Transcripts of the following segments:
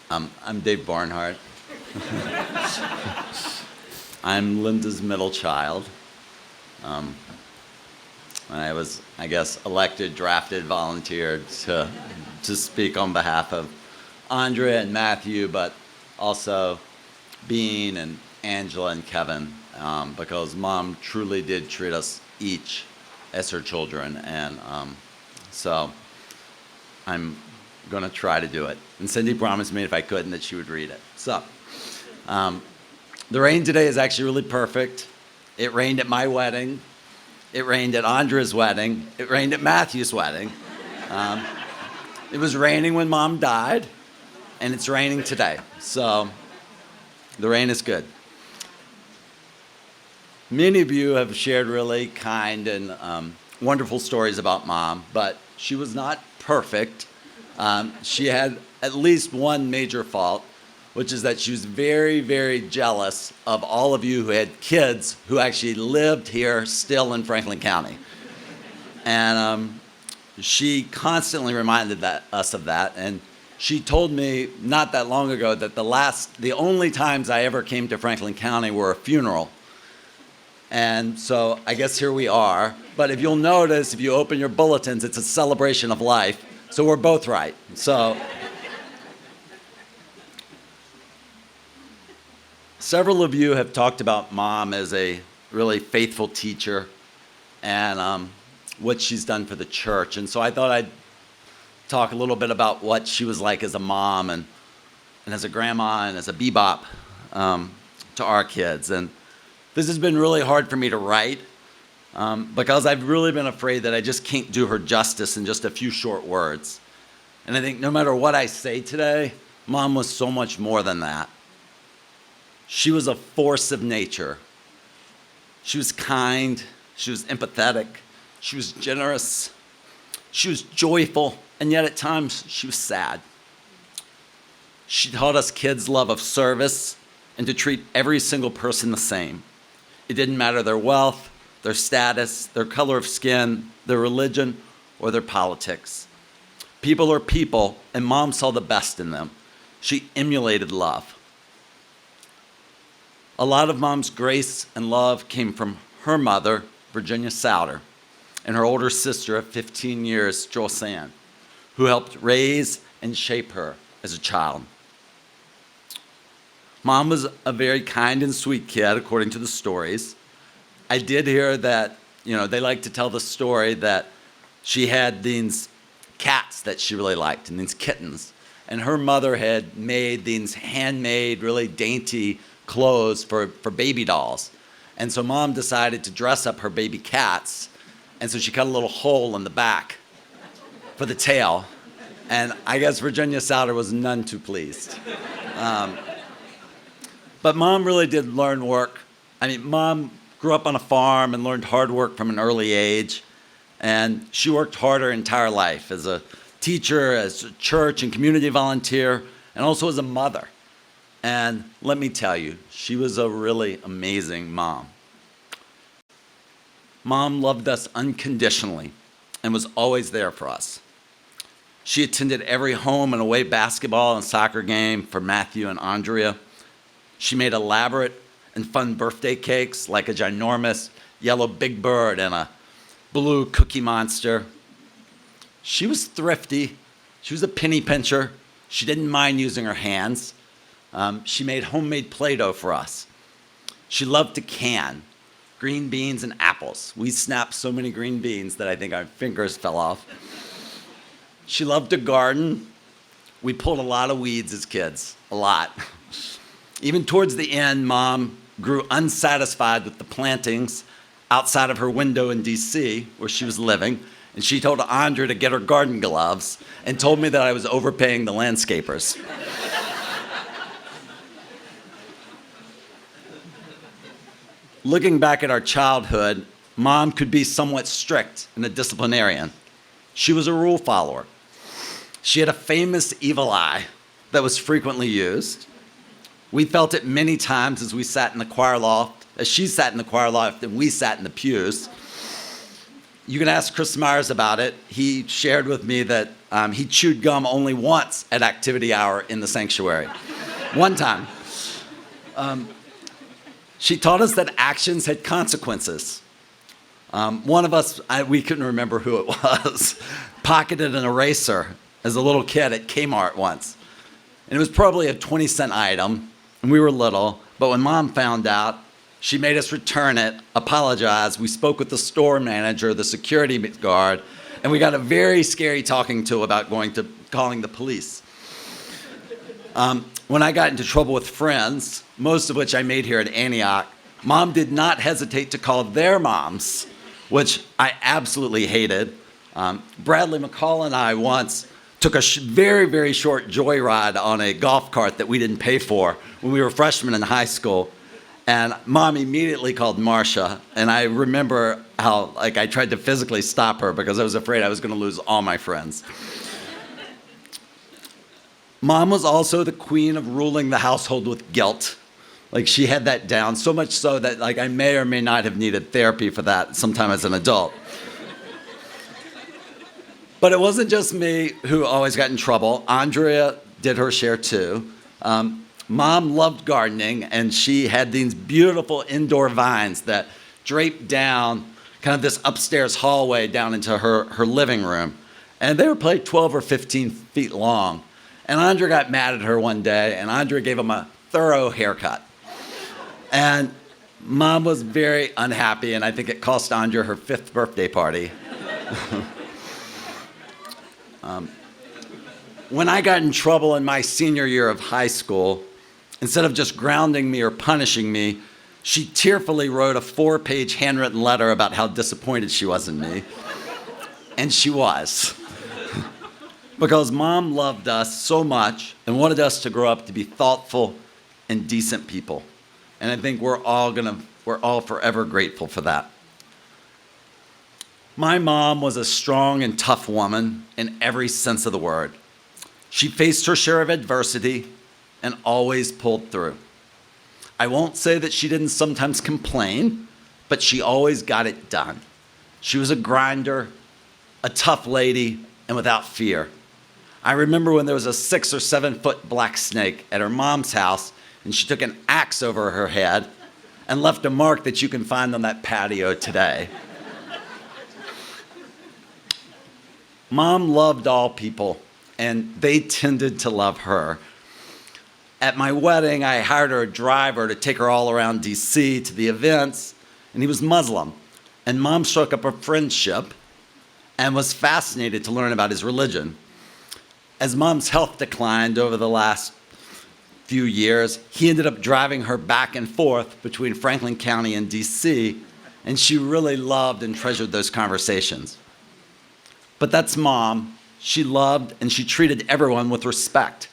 I'm Dave Barnhart. I'm Linda's middle child. Um, I was, I guess, elected, drafted, volunteered to speak on behalf of Andrea and Matthew, but also Bean and Angela and Kevin, because Mom truly did treat us each as her children, and so I'm going to try to do it. And Cindy promised me if I couldn't that she would read it. So, the rain today is actually really perfect. It rained at my wedding. It rained at Andrea's wedding. It rained at Matthew's wedding. It was raining when Mom died, and it's raining today. So, the rain is good. Many of you have shared really kind and wonderful stories about Mom, but she was not perfect. She had at least one major fault, which is that she was very, very jealous of all of you who had kids who actually lived here still in Franklin County. And she constantly reminded us of that. And she told me not that long ago that the only times I ever came to Franklin County were a funeral. And so I guess here we are. But if you'll notice, if you open your bulletins, it's a celebration of life. So we're both right. So several of you have talked about Mom as a really faithful teacher and what she's done for the church. And so I thought I'd talk a little bit about what she was like as a mom and as a grandma and as a bebop to our kids. And this has been really hard for me to write because I've really been afraid that I just can't do her justice in just a few short words. And I think no matter what I say today, Mom was so much more than that. She was a force of nature. She was kind. She was empathetic. She was generous. She was joyful. And yet at times, she was sad. She taught us kids love of service and to treat every single person the same. It didn't matter their wealth, their status, their color of skin, their religion, or their politics. People are people, and Mom saw the best in them. She emulated love. A lot of Mom's grace and love came from her mother, Virginia Sowder, and her older sister of 15 years, Joyce, who helped raise and shape her as a child. Mom was a very kind and sweet kid, according to the stories. I did hear that, they like to tell the story that she had these cats that she really liked and these kittens. And her mother had made these handmade, really dainty clothes for baby dolls. And so Mom decided to dress up her baby cats. And so she cut a little hole in the back for the tail. And I guess Virginia Sowder was none too pleased. But Mom really did learn work. Mom grew up on a farm and learned hard work from an early age. And she worked hard her entire life as a teacher, as a church and community volunteer, and also as a mother. And let me tell you, she was a really amazing mom. Mom loved us unconditionally and was always there for us. She attended every home and away basketball and soccer game for Matthew and Andrea. She made elaborate and fun birthday cakes like a ginormous yellow Big Bird and a blue Cookie Monster. She was thrifty. She was a penny pincher. She didn't mind using her hands. She made homemade Play-Doh for us. She loved to can green beans and apples. We snapped so many green beans that I think our fingers fell off. She loved to garden. We pulled a lot of weeds as kids, a lot. Even towards the end, Mom grew unsatisfied with the plantings outside of her window in D.C., where she was living, and she told Andrea to get her garden gloves and told me that I was overpaying the landscapers. Looking back at our childhood, Mom could be somewhat strict and a disciplinarian. She was a rule follower. She had a famous evil eye that was frequently used. We felt it many times as we sat in the choir loft, as she sat in the choir loft and we sat in the pews. You can ask Chris Myers about it. He shared with me that he chewed gum only once at activity hour in the sanctuary. One time. She taught us that actions had consequences. One of us, we couldn't remember who it was, pocketed an eraser as a little kid at Kmart once. And it was probably a 20-cent item, and we were little, but when Mom found out, she made us return it, apologize. We spoke with the store manager, the security guard, and we got a very scary talking to about calling the police. When I got into trouble with friends, most of which I made here at Antioch, Mom did not hesitate to call their moms, which I absolutely hated. Bradley McCall and I once took a very, very short joyride on a golf cart that we didn't pay for when we were freshmen in high school. And Mom immediately called Marcia, and I remember how I tried to physically stop her because I was afraid I was going to lose all my friends. Mom was also the queen of ruling the household with guilt. She had that down, so much so that I may or may not have needed therapy for that sometime as an adult. But it wasn't just me who always got in trouble. Andrea did her share too. Mom loved gardening, and she had these beautiful indoor vines that draped down kind of this upstairs hallway down into her living room. And they were probably 12 or 15 feet long. And Andrea got mad at her one day, and Andrea gave him a thorough haircut. And Mom was very unhappy, and I think it cost Andrea her 5th birthday party. When I got in trouble in my senior year of high school, instead of just grounding me or punishing me, she tearfully wrote a 4-page handwritten letter about how disappointed she was in me. And she was. Because Mom loved us so much and wanted us to grow up to be thoughtful and decent people. And I think we're all forever grateful for that. My mom was a strong and tough woman in every sense of the word. She faced her share of adversity and always pulled through. I won't say that she didn't sometimes complain, but she always got it done. She was a grinder, a tough lady, and without fear. I remember when there was a 6 or 7 foot black snake at her mom's house, and she took an axe over her head and left a mark that you can find on that patio today. Mom loved all people, and they tended to love her. At my wedding, I hired her a driver to take her all around D.C. to the events, and he was Muslim. And Mom struck up a friendship and was fascinated to learn about his religion. As Mom's health declined over the last few years, he ended up driving her back and forth between Franklin County and D.C., and she really loved and treasured those conversations. But that's Mom. She loved and she treated everyone with respect.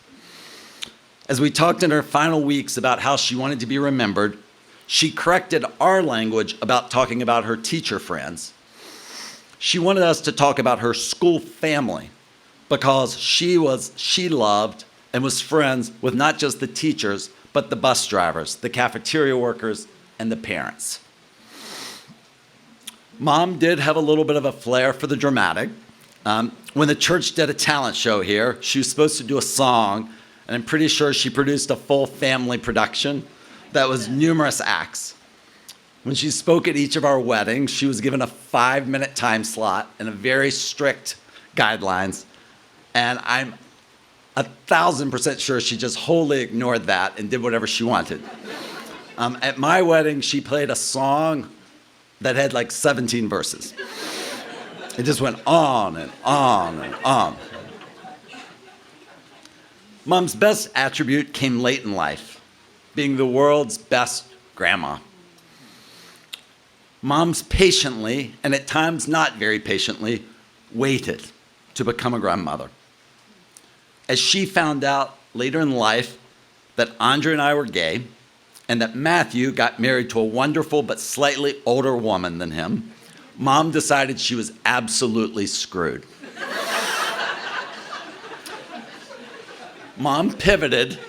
As we talked in her final weeks about how she wanted to be remembered, she corrected our language about talking about her teacher friends. She wanted us to talk about her school family because she loved and was friends with not just the teachers, but the bus drivers, the cafeteria workers, and the parents. Mom did have a little bit of a flair for the dramatic. When the church did a talent show here, she was supposed to do a song, and I'm pretty sure she produced a full family production that was numerous acts. When she spoke at each of our weddings, she was given a 5-minute time slot and a very strict guidelines. And I'm 1,000% sure she just wholly ignored that and did whatever she wanted. At my wedding, she played a song that had 17 verses. It just went on and on and on. Mom's best attribute came late in life, being the world's best grandma. Mom's patiently, and at times not very patiently, waited to become a grandmother. As she found out later in life that Andrea and I were gay, and that Matthew got married to a wonderful but slightly older woman than him, Mom decided she was absolutely screwed. Mom pivoted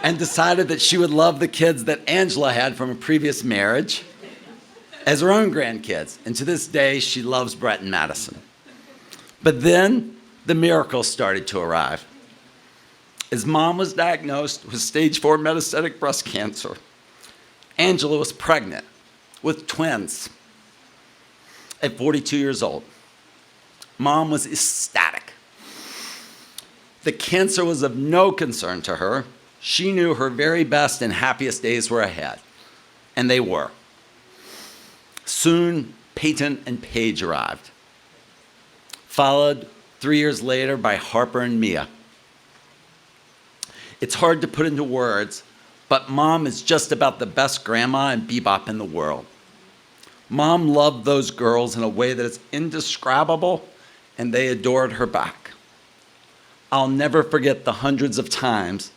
and decided that she would love the kids that Angela had from a previous marriage as her own grandkids. And to this day, she loves Brett and Madison. But then, the miracles started to arrive. As Mom was diagnosed with stage 4 metastatic breast cancer, Angela was pregnant with twins at 42 years old. Mom was ecstatic. The cancer was of no concern to her. She knew her very best and happiest days were ahead, and they were. Soon, Peyton and Paige arrived, followed 3 years later by Harper and Mia. It's hard to put into words, but Mom is just about the best grandma and bebop in the world. Mom loved those girls in a way that is indescribable, and they adored her back. I'll never forget the hundreds of times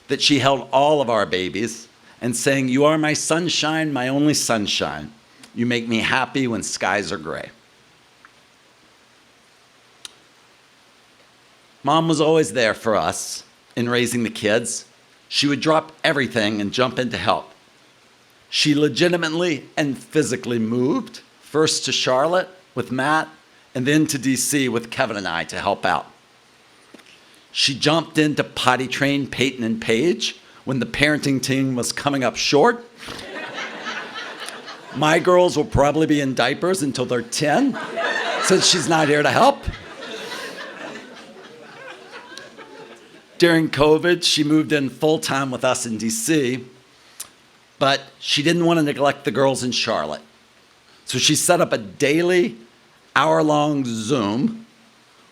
that she held all of our babies and sang, "You are my sunshine, my only sunshine. You make me happy when skies are gray." Mom was always there for us in raising the kids. She would drop everything and jump in to help. She legitimately and physically moved, first to Charlotte with Matt, and then to DC with Kevin and I to help out. She jumped in to potty train Peyton and Paige when the parenting team was coming up short. My girls will probably be in diapers until they're 10, since she's not here to help. During COVID, she moved in full-time with us in DC, but she didn't want to neglect the girls in Charlotte. So she set up a daily, hour-long Zoom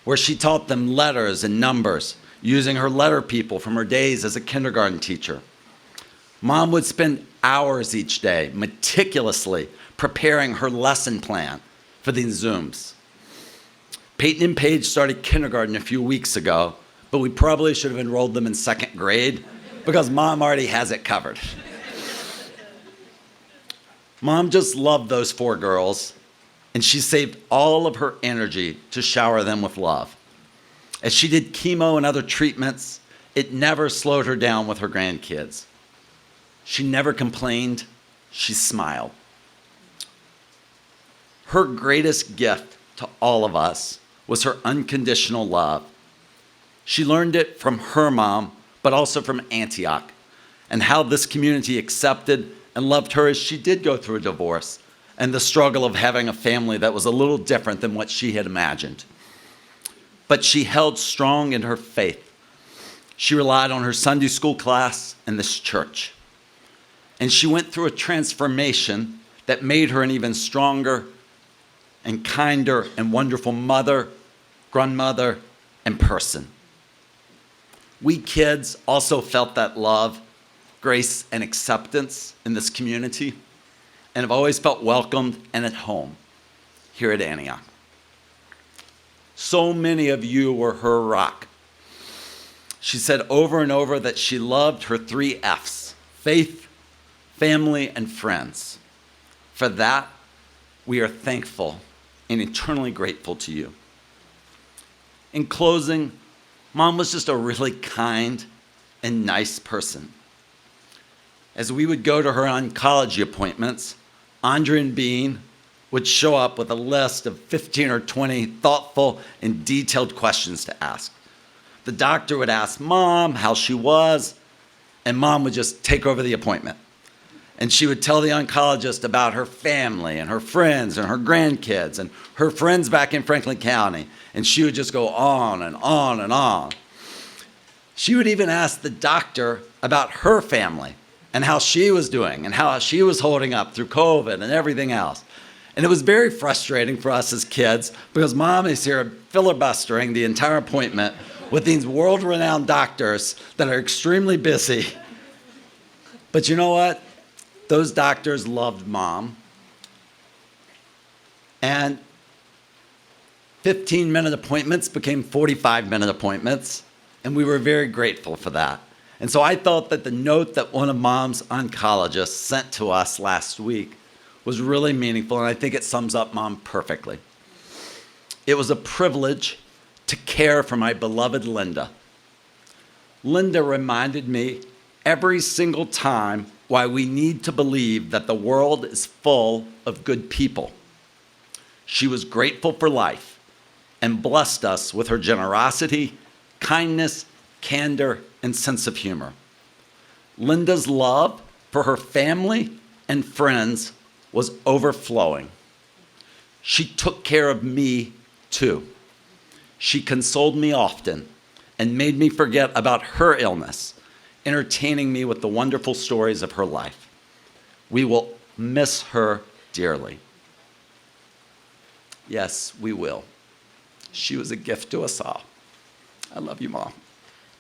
where she taught them letters and numbers using her letter people from her days as a kindergarten teacher. Mom would spend hours each day meticulously preparing her lesson plan for these Zooms. Peyton and Paige started kindergarten a few weeks ago, but we probably should have enrolled them in second grade because Mom already has it covered. Mom just loved those 4 girls, and she saved all of her energy to shower them with love. As she did chemo and other treatments, it never slowed her down with her grandkids. She never complained, she smiled. Her greatest gift to all of us was her unconditional love. She learned it from her mom, but also from Antioch, and how this community accepted and loved her as she did go through a divorce and the struggle of having a family that was a little different than what she had imagined. But she held strong in her faith. She relied on her Sunday school class and this church. And she went through a transformation that made her an even stronger and kinder and wonderful mother, grandmother, and person. We kids also felt that love, grace, and acceptance in this community, and have always felt welcomed and at home here at Antioch. So many of you were her rock. She said over and over that she loved her 3 F's: faith, family, and friends. For that, we are thankful and eternally grateful to you. In closing, Mom was just a really kind and nice person. As we would go to her oncology appointments, Andrea and Bean would show up with a list of 15 or 20 thoughtful and detailed questions to ask. The doctor would ask Mom how she was, and Mom would just take over the appointment. And she would tell the oncologist about her family and her friends and her grandkids and her friends back in Franklin County. And she would just go on and on and on. She would even ask the doctor about her family and how she was doing and how she was holding up through COVID and everything else. And it was very frustrating for us as kids because Mom is here filibustering the entire appointment with these world-renowned doctors that are extremely busy. But you know what? Those doctors loved Mom. And 15-minute appointments became 45-minute appointments, and we were very grateful for that. And so I thought that the note that one of Mom's oncologists sent to us last week was really meaningful, and I think it sums up Mom perfectly. It was a privilege to care for my beloved Linda. Linda reminded me every single time why we need to believe that the world is full of good people. She was grateful for life, and blessed us with her generosity, kindness, candor, and sense of humor. Linda's love for her family and friends was overflowing. She took care of me too. She consoled me often and made me forget about her illness, entertaining me with the wonderful stories of her life. We will miss her dearly. Yes, we will. She was a gift to us all. I love you, Mom.